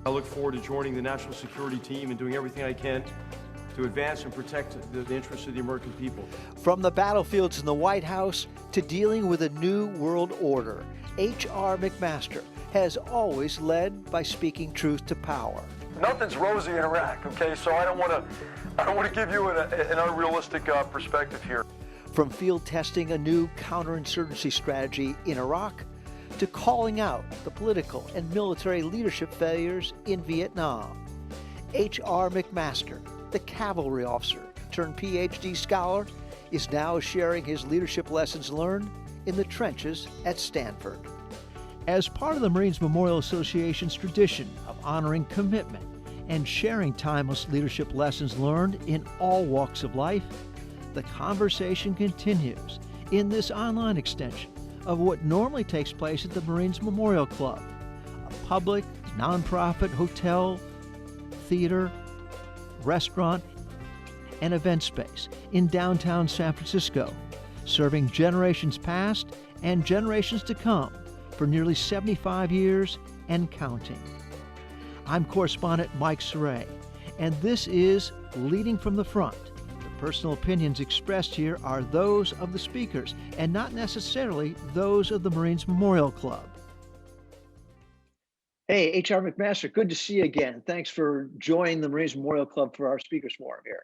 I look forward to joining the national security team and doing everything I can to advance and protect the interests of the American people. From the battlefields in the White House to dealing with a new world order, H.R. McMaster has always led by speaking truth to power. Nothing's rosy in Iraq, okay? So I don't want to give you an unrealistic perspective here. From field testing a new counterinsurgency strategy in Iraq to calling out the political and military leadership failures in Vietnam, H.R. McMaster, the cavalry officer turned PhD scholar, is now sharing his leadership lessons learned in the trenches at Stanford. As part of the Marines Memorial Association's tradition of honoring commitment and sharing timeless leadership lessons learned in all walks of life, the conversation continues in this online extension of what normally takes place at the Marines Memorial Club, a public, nonprofit hotel, theater, restaurant, and event space in downtown San Francisco, serving generations past and generations to come for nearly 75 years and counting. I'm Correspondent Mike Cerre, and this is Leading from the Front. The personal opinions expressed here are those of the speakers and not necessarily those of the Marines Memorial Club. Hey, H.R. McMaster, good to see you again. Thanks for joining the Marines Memorial Club for our Speakers Forum here.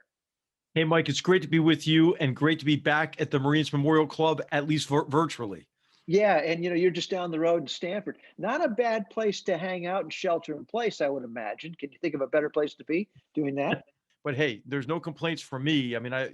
Hey, Mike, it's great to be with you and great to be back at the Marines Memorial Club, at least virtually. Yeah, and you're just down the road in Stanford. Not a bad place to hang out and shelter in place, I would imagine. Can you think of a better place to be doing that? But hey, there's no complaints from me. I mean, I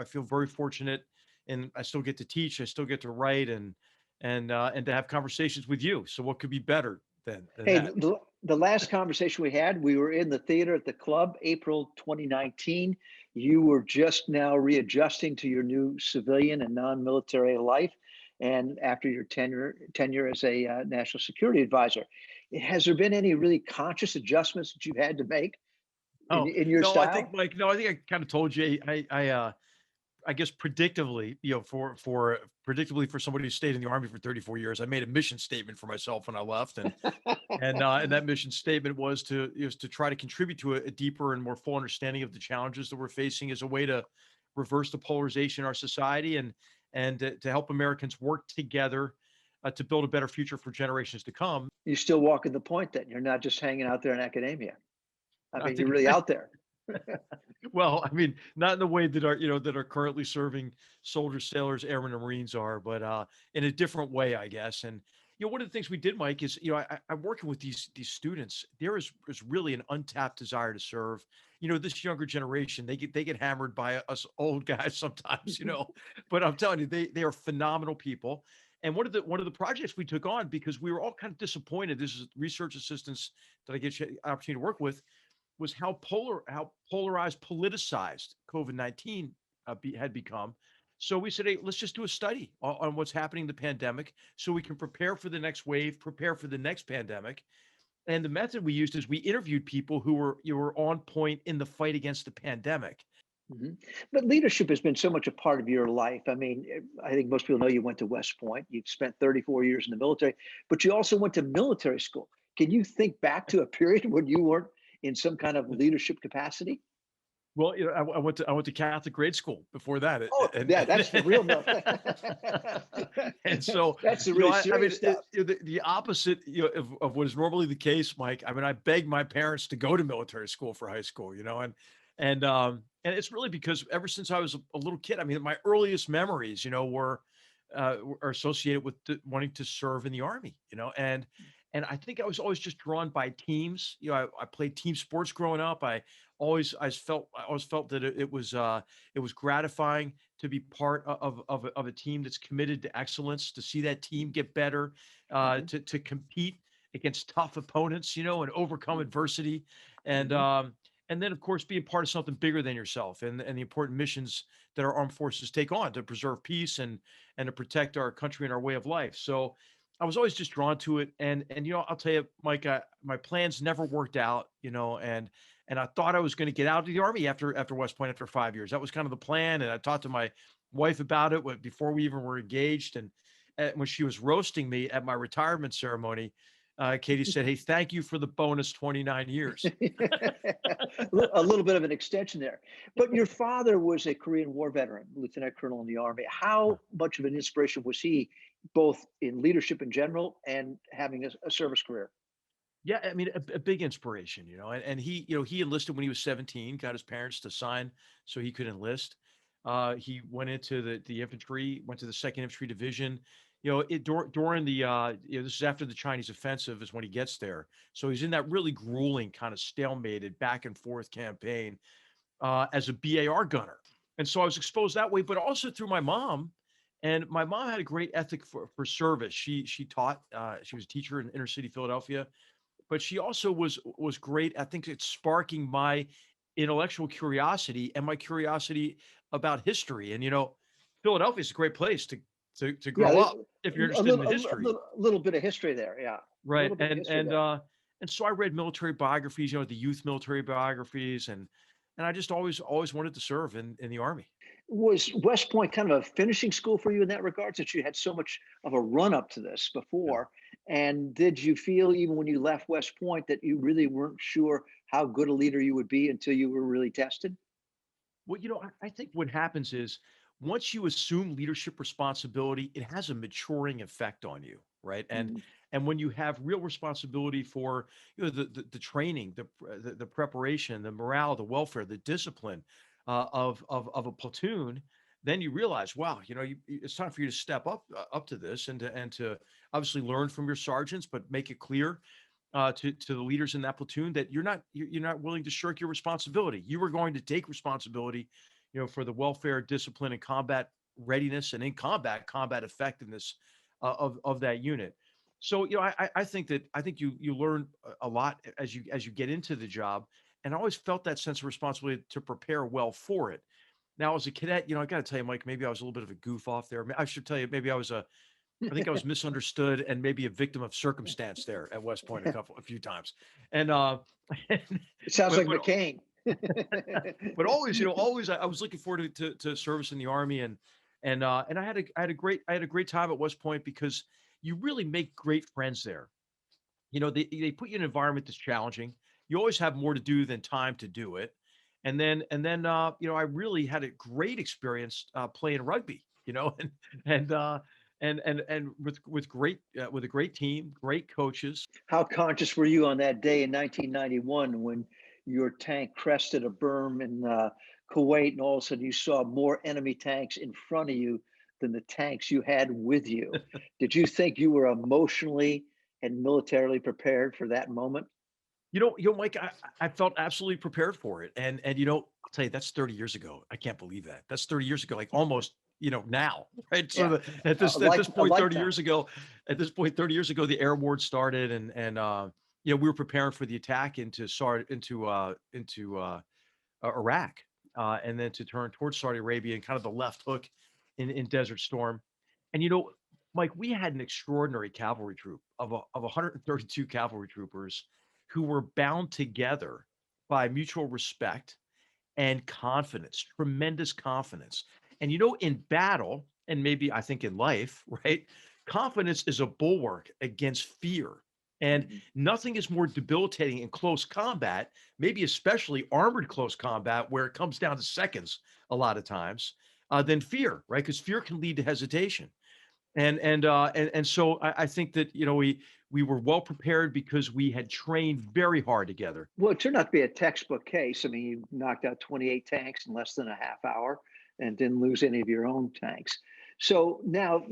feel very fortunate, and I still get to teach, I still get to write, and to have conversations with you. So what could be better than Hey, that? the last conversation we had, we were in the theater at the club, April 2019. You were just now readjusting to your new civilian and non-military life, and after your tenure as a national security advisor. Has there been any really conscious adjustments that you've had to make in your No, style? I think, Mike, no, I think I kind of told you, I guess predictably, predictably for somebody who stayed in the Army for 34 years, I made a mission statement for myself when I left. And that mission statement was to try to contribute to a deeper and more full understanding of the challenges that we're facing as a way to reverse the polarization in our society and to help Americans work together to build a better future for generations to come. You're still walking the point then. You're not just hanging out there in academia. I mean, you're really out there. Well, I mean, not in the way that are currently serving soldiers, sailors, airmen, and Marines are, but in a different way, I guess. And one of the things we did, Mike, is I'm working with these students. There is really an untapped desire to serve. This younger generation, they get hammered by us old guys sometimes. But I'm telling you, they are phenomenal people. And one of the projects we took on, because we were all kind of disappointed, this is research assistants that I get the opportunity to work with, was how polarized, politicized COVID-19 had become. So we said, hey, let's just do a study on what's happening in the pandemic so we can prepare for the next wave, prepare for the next pandemic. And the method we used is we interviewed people who were on point in the fight against the pandemic. Mm-hmm. But leadership has been so much a part of your life. I mean, I think most people know you went to West Point. You've spent 34 years in the military, but you also went to military school. Can you think back to a period when you weren't in some kind of leadership capacity? Well, I went to Catholic grade school before that. Yeah, that's the real no. And so that's the really serious stuff. The opposite of what is normally the case, Mike. I mean, I begged my parents to go to military school for high school, and it's really because ever since I was a little kid, I mean, my earliest memories, are associated with wanting to serve in the Army, and I think I was always just drawn by teams. I played team sports growing up. I always felt that it was gratifying to be part of a team that's committed to excellence, to see that team get better, to compete against tough opponents, and overcome adversity. And then, of course, being part of something bigger than yourself and the important missions that our armed forces take on to preserve peace and to protect our country and our way of life. So I was always just drawn to it. And I'll tell you, Mike, my plans never worked out, and I thought I was going to get out of the Army after West Point after 5 years. That was kind of the plan. And I talked to my wife about it before we even were engaged. And when she was roasting me at my retirement ceremony, Katie said, "Hey, thank you for the bonus 29 years." A little bit of an extension there. But your father was a Korean War veteran, lieutenant colonel in the Army. How much of an inspiration was he, both in leadership in general and having a service career? Yeah, I mean, a big inspiration, and he, he enlisted when he was 17, got his parents to sign so he could enlist. He went into the infantry, went to the 2nd Infantry Division. During the, this is after the Chinese offensive is when he gets there. So he's in that really grueling kind of stalemated back and forth campaign as a BAR gunner. And so I was exposed that way, but also through my mom. And my mom had a great ethic for service. She taught, she was a teacher in inner city Philadelphia, but she also was great. I think it's sparking my intellectual curiosity and my curiosity about history. And Philadelphia is a great place to Yeah, grow up if you're interested in the history, a little bit of history there. Yeah, a right? little bit of history there. And so I read military biographies, the youth military biographies, and I just always wanted to serve in the Army. Was West Point kind of a finishing school for you in that regard, since you had so much of a run up to this Yeah. before? And did you feel, even when you left West Point, that you really weren't sure how good a leader you would be until you were really tested? Well, I think what happens is once you assume leadership responsibility, it has a maturing effect on you, right? And Mm. and when you have real responsibility for the training, the preparation, the morale, the welfare, the discipline of a platoon, then you realize, wow, it's time for you to step up to this and to obviously learn from your sergeants, but make it clear to the leaders in that platoon that you're not willing to shirk your responsibility. You are going to take responsibility, for the welfare, discipline, and combat readiness, and in combat effectiveness of that unit. So I think you learn a lot as you get into the job, and I always felt that sense of responsibility to prepare well for it. Now, as a cadet, I got to tell you, Mike, maybe I was a little bit of a goof off there. I should tell you, maybe I think I was misunderstood and maybe a victim of circumstance there at West Point a few times. And and, It sounds but, like but McCain. but always, always I was looking forward to service in the Army, and I had a great time at West Point because you really make great friends there. They put you in an environment that's challenging. You always have more to do than time to do it. And then I really had a great experience playing rugby, and uh and with a great team, great coaches. How conscious were you on that day in 1991 when your tank crested a berm in Kuwait, and all of a sudden you saw more enemy tanks in front of you than the tanks you had with you? Did you think you were emotionally and militarily prepared for that moment? Mike, I felt absolutely prepared for it. And I'll tell you, that's 30 years ago. I can't believe that. That's 30 years ago, like almost, now, right? So Yeah, at this a point, 30 lifetime. years ago, the air wars started and we were preparing for the attack into Iraq, and then to turn towards Saudi Arabia and kind of the left hook in Desert Storm. And Mike, we had an extraordinary cavalry troop of 132 cavalry troopers who were bound together by mutual respect and confidence, tremendous confidence. And in battle, and maybe I think in life, right? Confidence is a bulwark against fear. And Mhm. nothing is more debilitating in close combat, maybe especially armored close combat, where it comes down to seconds a lot of times, than fear, right? Because fear can lead to hesitation. And so I think that we were well prepared because we had trained very hard together. Well, it turned out to be a textbook case. I mean, you knocked out 28 tanks in less than a half hour and didn't lose any of your own tanks. So now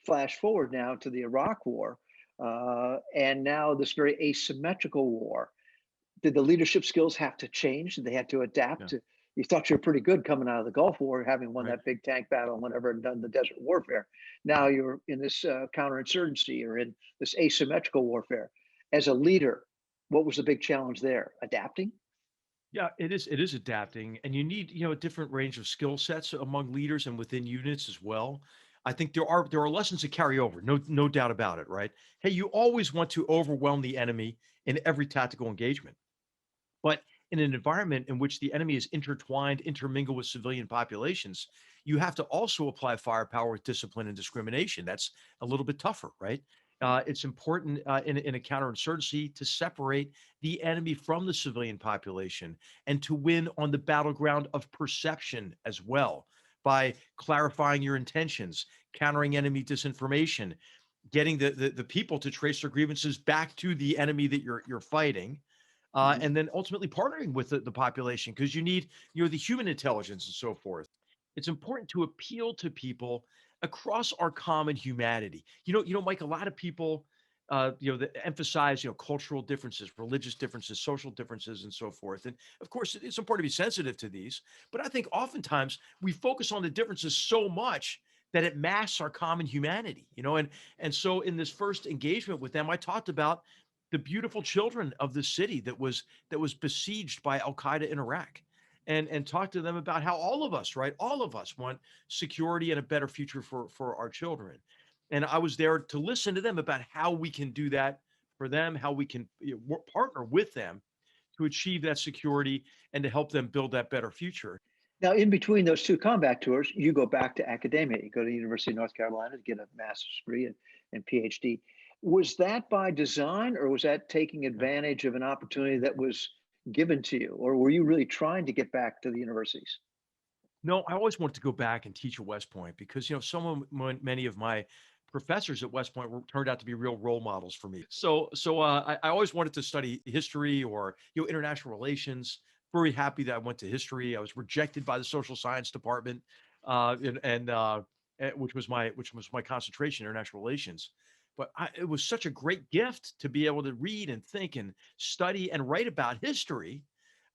flash forward now to the Iraq War, and now this very asymmetrical war. Did the leadership skills have to change? Did they have to adapt Yeah, to? You thought you were pretty good coming out of the Gulf War, having won right. that big tank battle and whatever, and done the desert warfare. Now you're in this counterinsurgency or in this asymmetrical warfare. As a leader, what was the big challenge there? Adapting? Yeah, it is adapting, and you need, a different range of skill sets among leaders and within units as well. I think there are lessons to carry over, no doubt about it, right? Hey, you always want to overwhelm the enemy in every tactical engagement. But in an environment in which the enemy is intertwined, intermingled with civilian populations, you have to also apply firepower with discipline and discrimination. That's a little bit tougher, right? It's important in a counterinsurgency to separate the enemy from the civilian population and to win on the battleground of perception as well by clarifying your intentions, countering enemy disinformation, getting the people to trace their grievances back to the enemy that you're fighting, Mhm. and then ultimately partnering with the population because you need the human intelligence and so forth. It's important to appeal to people across our common humanity. Mike, a lot of people, that emphasize, cultural differences, religious differences, social differences, and so forth. And of course, it's important to be sensitive to these. But I think oftentimes we focus on the differences so much that it masks our common humanity. And so in this first engagement with them, I talked about the beautiful children of the city that was besieged by Al Qaeda in Iraq, and talk to them about how all of us, right, all of us want security and a better future for our children. And I was there to listen to them about how we can do that for them, how we can partner with them to achieve that security and to help them build that better future. Now, in between those two combat tours, you go back to academia. You go to the University of North Carolina to get a master's degree and PhD. Was that by design, or was that taking advantage of an opportunity that was given to you, or were you really trying to get back to the universities? No, I always wanted to go back and teach at West Point because, many of my professors at West Point turned out to be real role models for me. So I always wanted to study history or, international relations. Very happy that I went to history. I was rejected by the social science department, which was my concentration, international relations. But it was such a great gift to be able to read and think and study and write about history,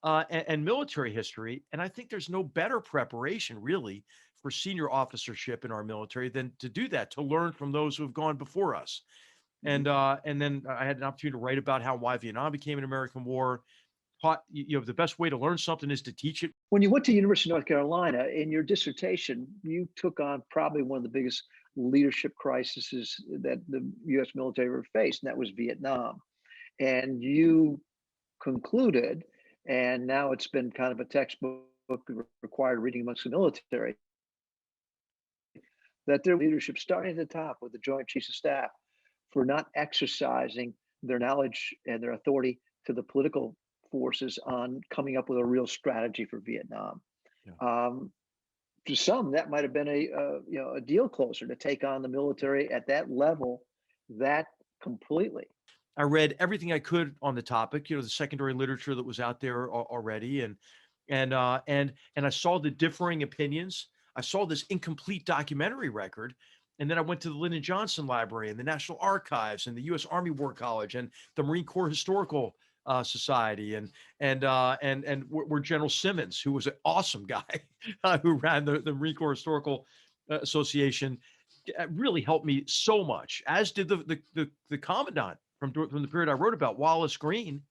and military history. And I think there's no better preparation really for senior officership in our military than to do that, to learn from those who have gone before us. Mhm. And then I had an opportunity to write about how why Vietnam became an American war. Taught, the best way to learn something is to teach it. When you went to University of North Carolina, in your dissertation, you took on probably one of the biggest leadership crises that the U.S. military ever faced, and that was Vietnam. And you concluded, and now it's been kind of a textbook required reading amongst the military, that their leadership, starting at the top with the Joint Chiefs of Staff, for not exercising their knowledge and their authority to the political forces on coming up with a real strategy for Vietnam. Yeah. To some, that might have been a deal closer to take on the military at that level, that completely. I read everything I could on the topic, the secondary literature that was out there already, and I saw the differing opinions. I saw this incomplete documentary record, and then I went to the Lyndon Johnson Library and the National Archives and the U.S. Army War College and the Marine Corps Historical Society, and where General Simmons, who was an awesome guy, who ran the Marine Corps Historical Association, really helped me so much, as did the commandant from the period I wrote about, Wallace Green,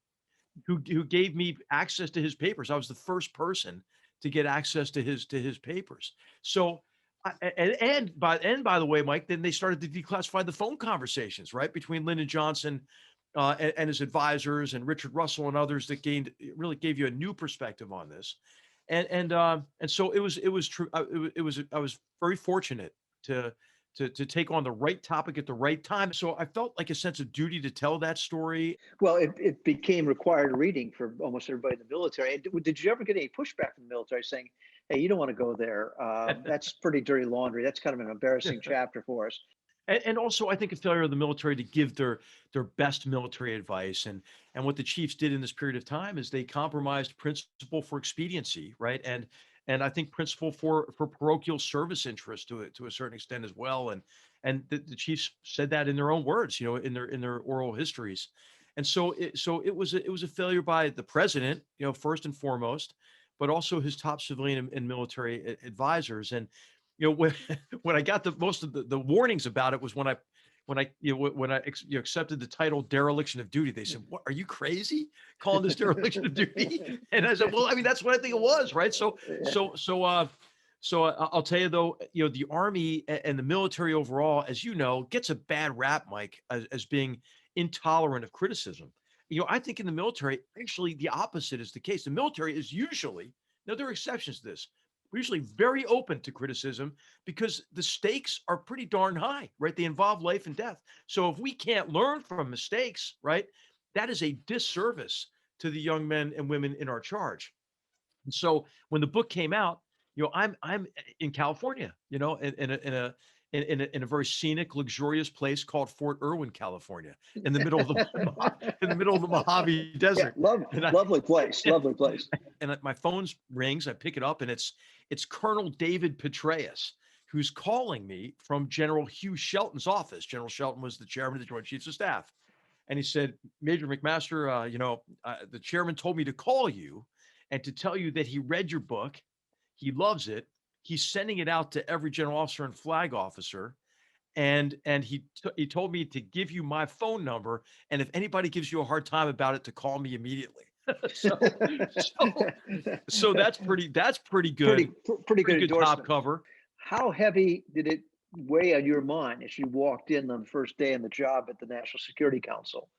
who gave me access to his papers. I was the first person to get access to his papers. So, and by the way, Mike, then they started to declassify the phone conversations, right, between Lyndon Johnson and his advisors and Richard Russell and others that really gave you a new perspective on this. And so it was true. I was very fortunate to to take on the right topic at the right time. So I felt like a sense of duty to tell that story. Well, it became required reading for almost everybody in the military. And did you ever get any pushback from the military saying, "Hey, you don't want to go there. That's pretty dirty laundry. That's kind of an embarrassing chapter for us." And also, I think a failure of the military to give their best military advice, and what the chiefs did in this period of time is they compromised principle for expediency, right? And I think principle for parochial service interest to a certain extent as well. And the chiefs said that in their own words, in their oral histories. And so it was a failure by the president, first and foremost, but also his top civilian and military advisors. And when when I got the most of the warnings about it was when I accepted the title Dereliction of Duty. They said, "What, are you crazy calling this dereliction of duty?" And I said, "Well, I mean, that's what I think it was, right?" So Yeah. so so uh so I'll tell you though, the Army and the military overall, as you know, gets a bad rap, Mike, as being intolerant of criticism. I think in the military, actually, the opposite is the case. The military is usually, now there are exceptions to this, we're usually very open to criticism because the stakes are pretty darn high, right? They involve life and death. So if we can't learn from mistakes, right, that is a disservice to the young men and women in our charge. And so when the book came out, I'm in California, in a very scenic, luxurious place called Fort Irwin, California, in the middle of the in the middle of the Mojave Yeah, Desert. And I lovely place, lovely place. and my phone rings. I pick it up, and it's Colonel David Petraeus, who's calling me from General Hugh Shelton's office. General Shelton was the chairman of the Joint Chiefs of Staff, and he said, Major McMaster, the chairman told me to call you and to tell you that he read your book. He loves it. He's sending it out to every general officer and flag officer. And he told me to give you my phone number. And if anybody gives you a hard time about it, to call me immediately. so, so that's pretty good. Pretty good Pretty good top endorsement. cover. How heavy did it weigh on your mind as you walked in on the first day on the job at the National Security Council?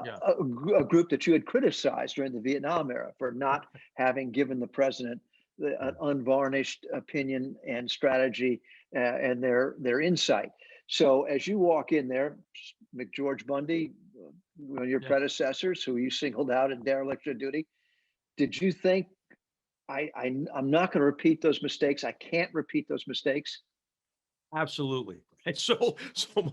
Yeah. A group that you had criticized during the Vietnam era for not having given the president an unvarnished opinion and strategy and their insight. So as you walk in there, McGeorge Bundy, one of your predecessors, who you singled out in Dereliction of Duty, did you think, I'm not going to repeat those mistakes. I can't repeat those mistakes? Absolutely. And so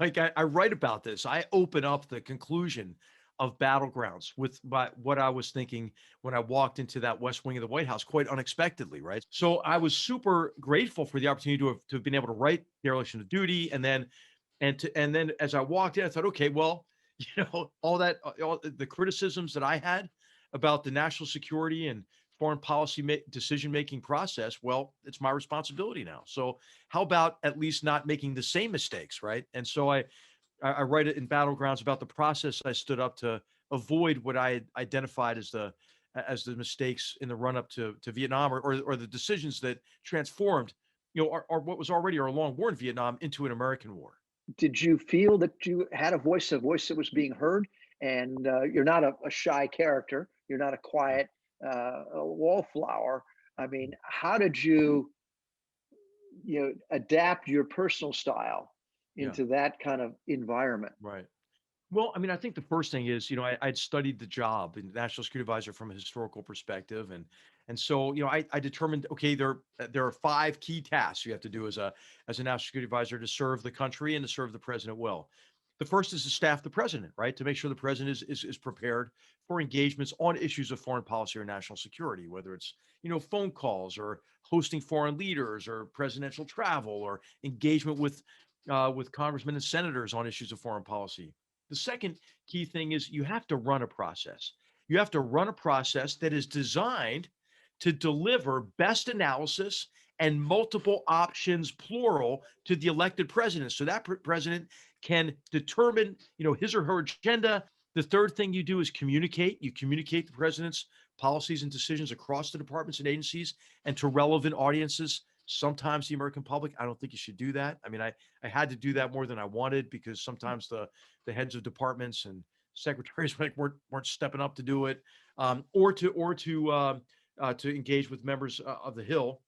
Mike, I write about this. I open up the conclusion of Battlegrounds with what I was thinking when I walked into that West Wing of the White House, quite unexpectedly, right? So I was super grateful for the opportunity to have been able to write Dereliction of Duty, and then as I walked in, I thought, okay, well, all the criticisms that I had about the national security and foreign policy decision-making process, well, it's my responsibility now. So how about at least not making the same mistakes, right? And so I write it in Battlegrounds about the process I stood up to avoid what I had identified as the mistakes in the run-up to Vietnam, or the decisions that transformed, or what was already our long war in Vietnam into an American war. Did you feel that you had a voice that was being heard? And you're not a shy character. You're not a quiet a wallflower. I mean, how did you adapt your personal style into that kind of environment? Right. Well, I mean, I think the first thing is, I'd studied the job in National Security Advisor from a historical perspective, and so I determined, okay, there are 5 key tasks you have to do as a National Security Advisor to serve the country and to serve the president well. The first is to staff the president, right, to make sure the president is prepared for engagements on issues of foreign policy or national security, whether it's phone calls or hosting foreign leaders or presidential travel or engagement with congressmen and senators on issues of foreign policy. The second key thing is you have to run a process. You have to run a process that is designed to deliver best analysis and multiple options, plural, to the elected president. So that president can determine, his or her agenda. The third thing you do is communicate. You communicate the president's policies and decisions across the departments and agencies and to relevant audiences. Sometimes the American public. I don't think you should do that. I mean, I had to do that more than I wanted, because sometimes the heads of departments and secretaries weren't stepping up to do it, or to engage with members of the Hill.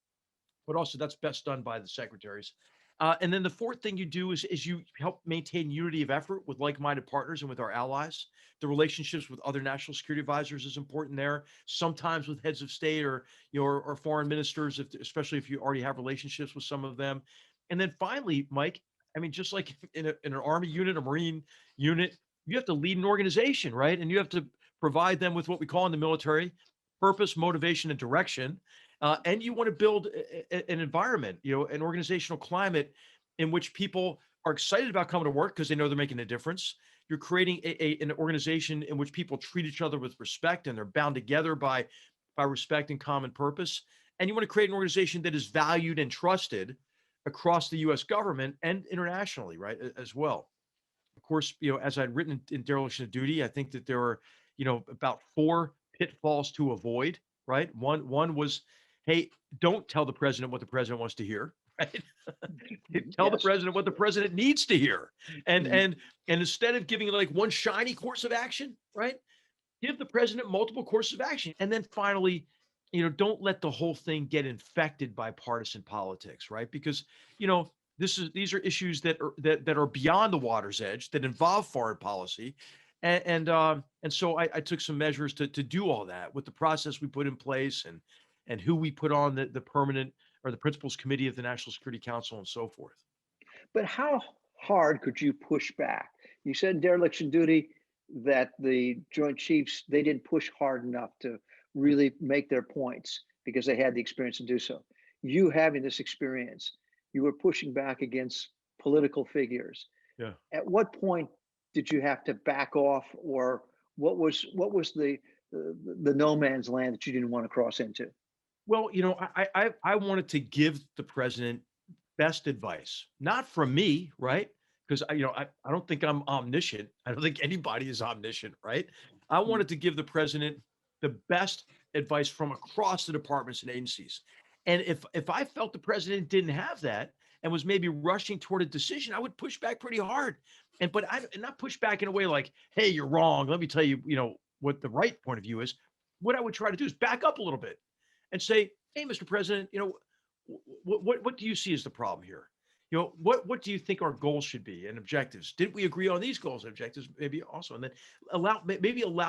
But also that's best done by the secretaries. And then the fourth thing you do is you help maintain unity of effort with like-minded partners and with our allies. The relationships with other national security advisors is important there. Sometimes with heads of state or foreign ministers, especially if you already have relationships with some of them. And then finally, Mike, I mean, just like in an Army unit, a Marine unit, you have to lead an organization, right? And you have to provide them with what we call in the military purpose, motivation, and direction. And you want to build an environment, an organizational climate in which people are excited about coming to work because they know they're making a difference. You're creating an organization in which people treat each other with respect and they're bound together by respect and common purpose. And you want to create an organization that is valued and trusted across the U.S. government and internationally, right, as well. Of course, as I'd written in Dereliction of Duty, I think that there are, about 4 pitfalls to avoid, right? One was, hey, don't tell the president what the president wants to hear, right? Tell the president what the president needs to hear. And instead of giving like one shiny course of action, right? Give the president multiple courses of action. And then finally, don't let the whole thing get infected by partisan politics, right? Because, these are issues that are beyond the water's edge, that involve foreign policy. And so I took some measures to do all that with the process we put in place, and who we put on the permanent or the principals committee of the National Security Council and so forth. But how hard could you push back? You said in dereliction duty that the Joint Chiefs, they didn't push hard enough to really make their points because they had the experience to do so. You having this experience, you were pushing back against political figures. Yeah. At what point did you have to back off, or what was the no man's land that you didn't want to cross into? Well, I wanted to give the president best advice, not from me, right? Because I don't think I'm omniscient. I don't think anybody is omniscient, right? I wanted to give the president the best advice from across the departments and agencies. And if I felt the president didn't have that and was maybe rushing toward a decision, I would push back pretty hard. And not push back in a way like, hey, you're wrong. Let me tell you, what the right point of view is. What I would try to do is back up a little bit and say, hey, Mr. President, what do you see as the problem here? What do you think our goals should be and objectives? Did we agree on these goals and objectives? Maybe also, and then allow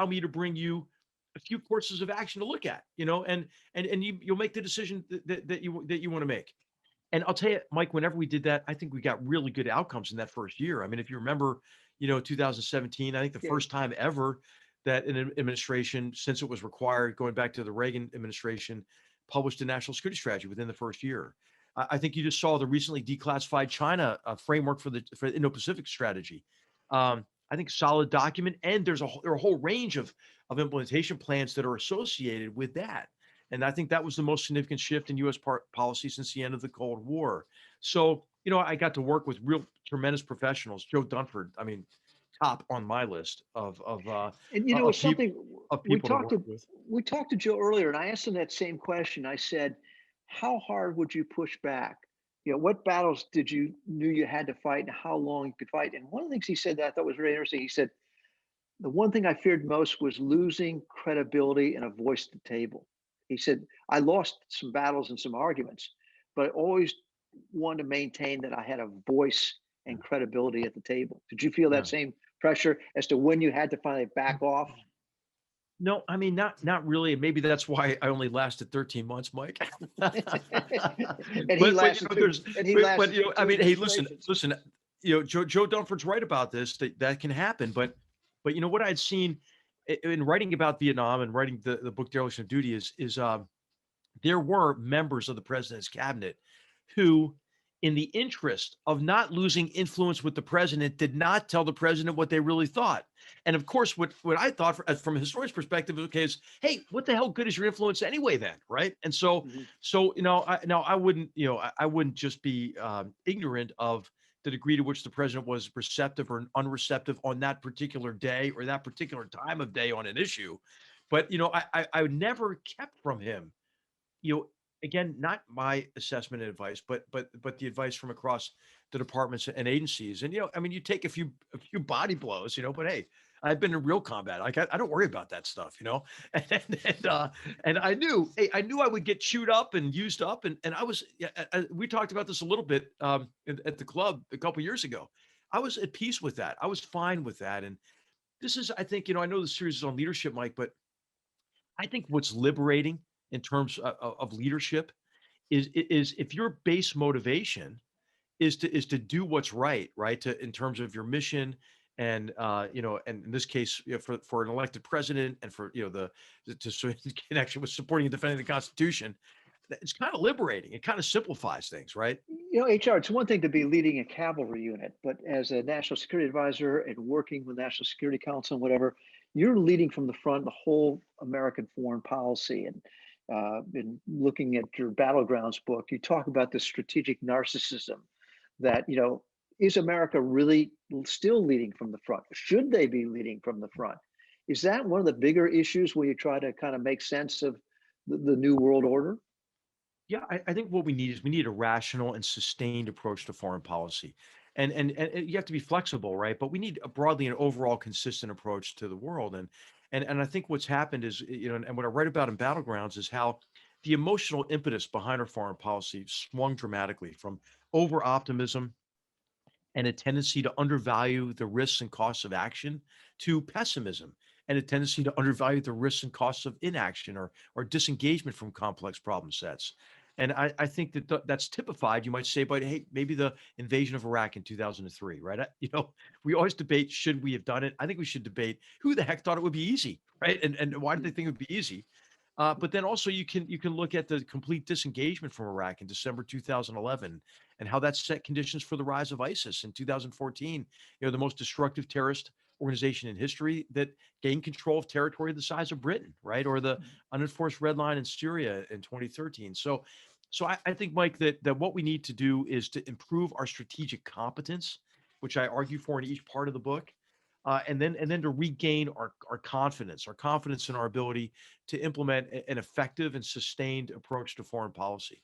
me to bring you a few courses of action to look at, and you'll make the decision that you want to make. And I'll tell you, Mike, whenever we did that, I think we got really good outcomes in that first year. I mean, if you remember, 2017, I think the Yeah. first time ever that an administration, since it was required, going back to the Reagan administration, published a national security strategy within the first year. I think you just saw the recently declassified China framework for the Indo-Pacific strategy. I think solid document, and there are a whole range of implementation plans that are associated with that. And I think that was the most significant shift in U.S. policy since the end of the Cold War. So, I got to work with real tremendous professionals. Joe Dunford, I mean, top on my list And of it's something we people to talked work to with. we talked to Joe earlier, and I asked him that same question. I said, "How hard would you push back? What battles did you knew you had to fight, and how long you could fight?" And one of the things he said that I thought was very interesting. He said, "The one thing I feared most was losing credibility and a voice at the table." He said, "I lost some battles and some arguments, but I always wanted to maintain that I had a voice and credibility at the table." Did you feel that Yeah. same pressure as to when you had to finally back off? No, I mean, not really. Maybe that's why I only lasted 13 months, Mike. And he lasted two. There's, And he but lasted for I two mean, hey, listen, administrations. listen. Joe Dunford's right about this. That can happen, but what I'd seen in writing about Vietnam and writing the book Dereliction of Duty is there were members of the president's cabinet who, in the interest of not losing influence with the president, did not tell the president what they really thought. And of course, what I thought from a historian's perspective, okay, is, hey, what the hell good is your influence anyway then, right? And so, Mhm. I wouldn't, I wouldn't just be ignorant of the degree to which the president was receptive or unreceptive on that particular day or that particular time of day on an issue. But I never kept from him, you know, again, not my assessment and advice, but the advice from across the departments and agencies. And I mean, you take a few body blows, but hey, I've been in real combat. Like I don't worry about that stuff, and I knew I would get chewed up and used up, and I was. Yeah, we talked about this a little bit at the club a couple years ago. I was at peace with that. I was fine with that, and this is, I think, I know the series is on leadership, Mike, but I think what's liberating in terms of leadership is if your base motivation is to do what's right, right? In terms of your mission, and and in this case, for an elected president, and for in connection with supporting and defending the Constitution, it's kind of liberating. It kind of simplifies things, right? HR, it's one thing to be leading a cavalry unit, but as a national security advisor and working with National Security Council and whatever, you're leading from the front the whole American foreign policy. And in looking at your Battlegrounds book, you talk about the strategic narcissism that, is America really still leading from the front? Should they be leading from the front? Is that one of the bigger issues where you try to kind of make sense of the new world order? Yeah, I think what we need a rational and sustained approach to foreign policy. And you have to be flexible, right? But we need a broadly an overall consistent approach to the world. And I think what's happened is, and what I write about in Battlegrounds is how the emotional impetus behind our foreign policy swung dramatically from over optimism and a tendency to undervalue the risks and costs of action to pessimism and a tendency to undervalue the risks and costs of inaction or disengagement from complex problem sets. And I think that that's typified, you might say, by, hey, maybe the invasion of Iraq in 2003, right? We always debate, should we have done it? I think we should debate who the heck thought it would be easy, right? And why did they think it would be easy? But then also you can look at the complete disengagement from Iraq in December 2011 and how that set conditions for the rise of ISIS in 2014. The most destructive terrorist organization in history that gained control of territory the size of Britain, right? Or the unenforced red line in Syria in 2013. So I think, Mike, that what we need to do is to improve our strategic competence, which I argue for in each part of the book, and then to regain our confidence in our ability to implement an effective and sustained approach to foreign policy.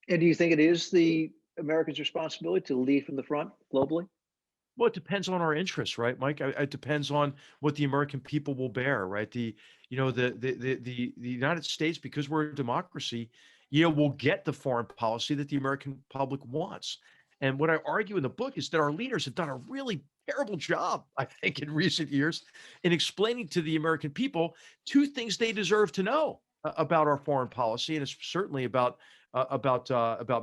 And do you think it is the Americans' responsibility to lead from the front globally? Well, it depends on our interests, right, Mike? It depends on what the American people will bear, right? The United States, because we're a democracy, will get the foreign policy that the American public wants. And what I argue in the book is that our leaders have done a really terrible job, I think, in recent years in explaining to the American people two things they deserve to know about our foreign policy, and it's certainly about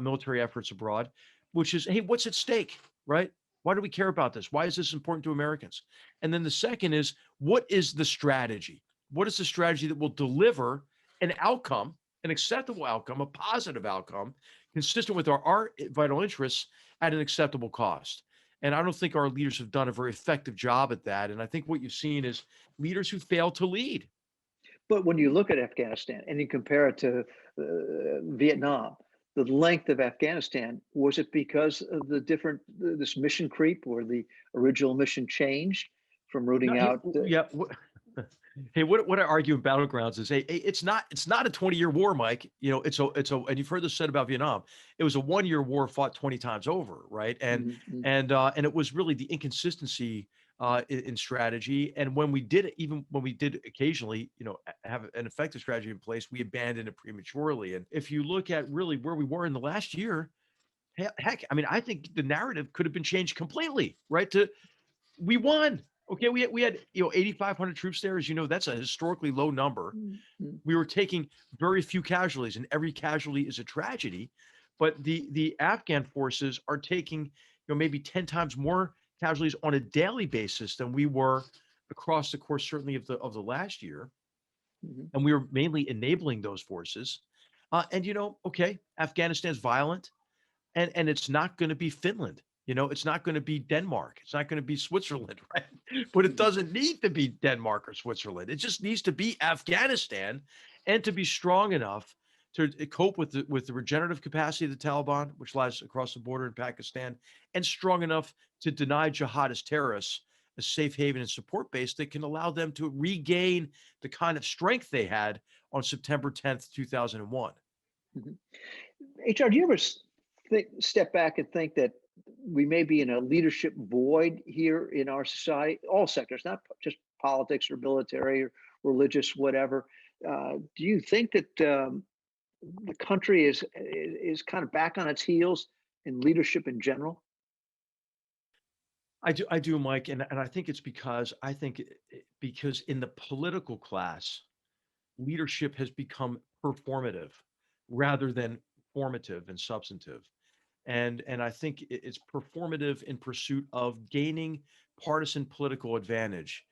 military efforts abroad, which is, hey, what's at stake, right? Why do we care about this? Why is this important to Americans? And then the second is, what is the strategy? What is the strategy that will deliver an outcome, an acceptable outcome, a positive outcome, consistent with our vital interests at an acceptable cost? And I don't think our leaders have done a very effective job at that. And I think what you've seen is leaders who fail to lead. But when you look at Afghanistan and you compare it to Vietnam, the length of Afghanistan, was it because of the different, this mission creep, or the original mission changed from No, rooting out? yeah. Hey, what I argue in Battlegrounds is, hey, it's not a 20-year war, Mike. And you've heard this said about Vietnam. It was a 1-year war fought 20 times over, right? And Mhm. and it was really the inconsistency in strategy. And when we did, even when we did occasionally, have an effective strategy in place, we abandoned it prematurely. And if you look at really where we were in the last year, heck, I mean, I think the narrative could have been changed completely, right? We won. Okay, we had 8,500 troops there. As you know, that's a historically low number. Mhm. We were taking very few casualties, and every casualty is a tragedy. But the Afghan forces are taking maybe 10 times more casualties on a daily basis than we were across the course, certainly of the last year. Mhm. And we were mainly enabling those forces. And okay, Afghanistan's violent, and it's not going to be Finland. It's not going to be Denmark. It's not going to be Switzerland, right? But it Mhm. doesn't need to be Denmark or Switzerland. It just needs to be Afghanistan, and to be strong enough to cope with the regenerative capacity of the Taliban, which lies across the border in Pakistan, and strong enough to deny jihadist terrorists a safe haven and support base that can allow them to regain the kind of strength they had on September 10th, 2001. Mhm. HR, do you ever step back and think that we may be in a leadership void here in our society, all sectors, not just politics or military or religious, whatever? Do you think that the country is kind of back on its heels in leadership in general? I do, Mike, and I think it's because in the political class, leadership has become performative rather than formative and substantive. And I think it's performative in pursuit of gaining partisan political advantage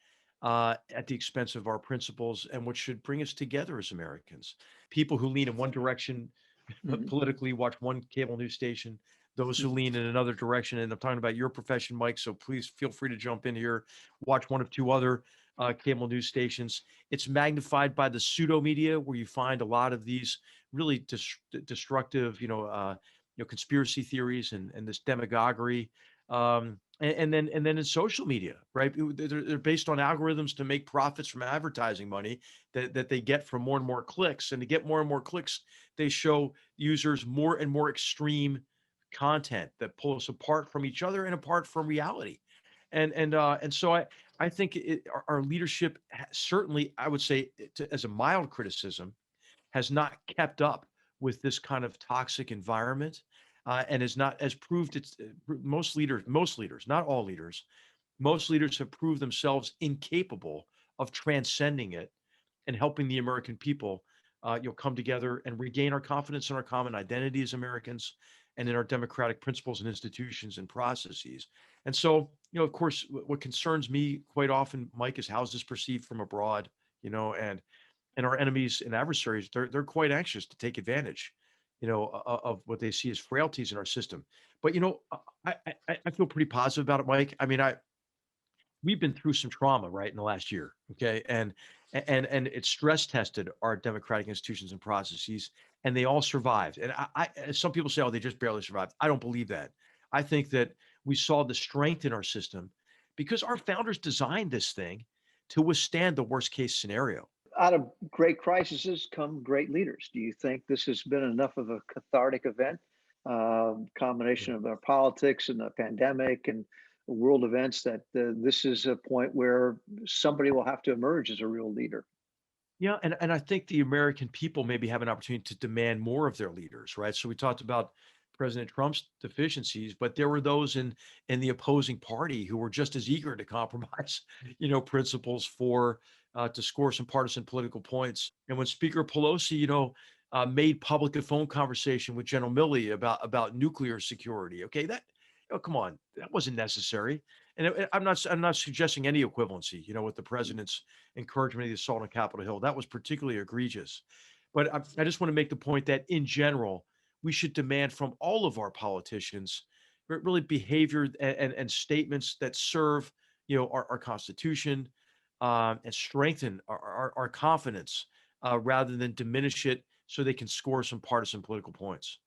at the expense of our principles and what should bring us together as Americans. People who lean in one direction Mhm. politically watch one cable news station, those who Mhm. lean in another direction, and I'm talking about your profession, Mike, so please feel free to jump in here, watch one of two other cable news stations. It's magnified by the pseudo media, where you find a lot of these really destructive, conspiracy theories and this demagoguery. And then in social media, right? They're based on algorithms to make profits from advertising money that they get from more and more clicks. And to get more and more clicks, they show users more and more extreme content that pull us apart from each other and apart from reality. And so I think our leadership certainly, I would say, as a mild criticism, has not kept up with this kind of toxic environment, and has proved its most leaders, not all leaders, most leaders have proved themselves incapable of transcending it and helping the American people, come together and regain our confidence in our common identity as Americans and in our democratic principles and institutions and processes. And so, of course, what concerns me quite often, Mike, is how is this perceived from abroad, and our enemies and adversaries, they're quite anxious to take advantage, of what they see as frailties in our system. But I feel pretty positive about it, Mike. I mean, we've been through some trauma, right, in the last year, okay, and it stress tested our democratic institutions and processes, and they all survived. And some people say, oh, they just barely survived. I don't believe that. I think that we saw the strength in our system because our founders designed this thing to withstand the worst case scenario. Out of great crises come great leaders. Do you think this has been enough of a cathartic event? Combination of our politics and the pandemic and world events that this is a point where somebody will have to emerge as a real leader. Yeah, and I think the American people maybe have an opportunity to demand more of their leaders, right? So we talked about President Trump's deficiencies, but there were those in the opposing party who were just as eager to compromise, principles for to score some partisan political points. And when Speaker Pelosi, made public a phone conversation with General Milley about nuclear security, okay, come on, that wasn't necessary. And I'm not suggesting any equivalency, with the president's encouragement of the assault on Capitol Hill. That was particularly egregious. But I just want to make the point that in general, we should demand from all of our politicians really behavior and statements that serve, our Constitution, and strengthen our confidence, rather than diminish it so they can score some partisan political points.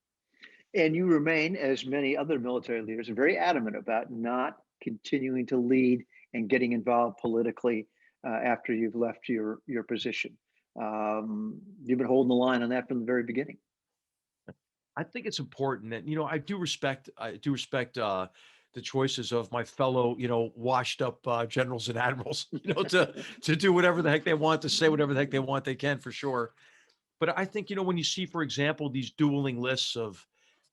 And you remain, as many other military leaders, very adamant about not continuing to lead and getting involved politically after you've left your position. You've been holding the line on that from the very beginning. I think it's important that, I do respect the choices of my fellow, washed up generals and admirals, to do whatever the heck they want, to say whatever the heck they want, they can, for sure. But I think, when you see, for example, these dueling lists of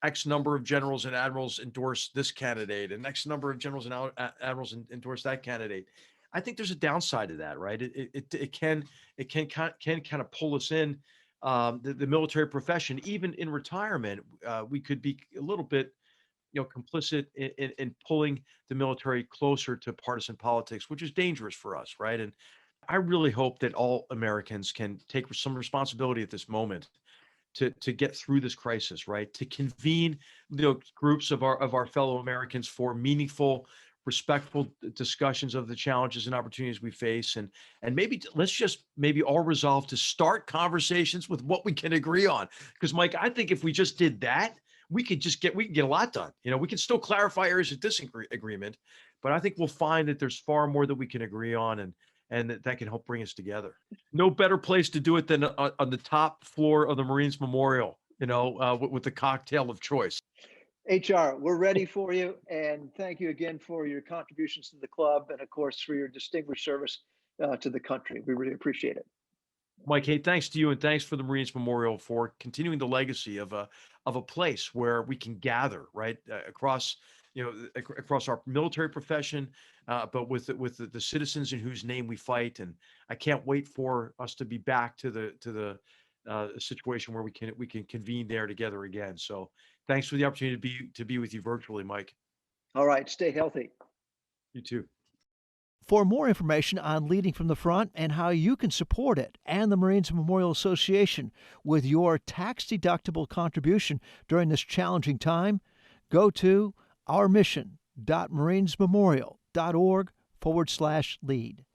X number of generals and admirals endorse this candidate and X number of generals and admirals endorse that candidate, I think there's a downside to that, right? It can kind of pull us in, the military profession. Even in retirement, we could be a little bit, complicit in pulling the military closer to partisan politics, which is dangerous for us, right? And I really hope that all Americans can take some responsibility at this moment to get through this crisis, right? To convene, groups of our fellow Americans for meaningful, respectful discussions of the challenges and opportunities we face, and maybe let's just maybe all resolve to start conversations with what we can agree on. Because Mike, I think if we just did that, we can get a lot done. We can still clarify areas of disagreement, but I think we'll find that there's far more that we can agree on, and that can help bring us together. No better place to do it than on the top floor of the Marines Memorial, with the cocktail of choice. HR, we're ready for you. And thank you again for your contributions to the club and, of course, for your distinguished service to the country. We really appreciate it. Mike, hey, thanks to you, and thanks for the Marines Memorial for continuing the legacy of a place where we can gather, right, across our military profession, but with the citizens in whose name we fight. And I can't wait for us to be back to the situation where we can convene there together again. So thanks for the opportunity to be with you virtually, Mike. All right, stay healthy. You too. For more information on Leading from the Front and how you can support it and the Marines Memorial Association with your tax-deductible contribution during this challenging time, go to ourmission.marinesmemorial.org/lead.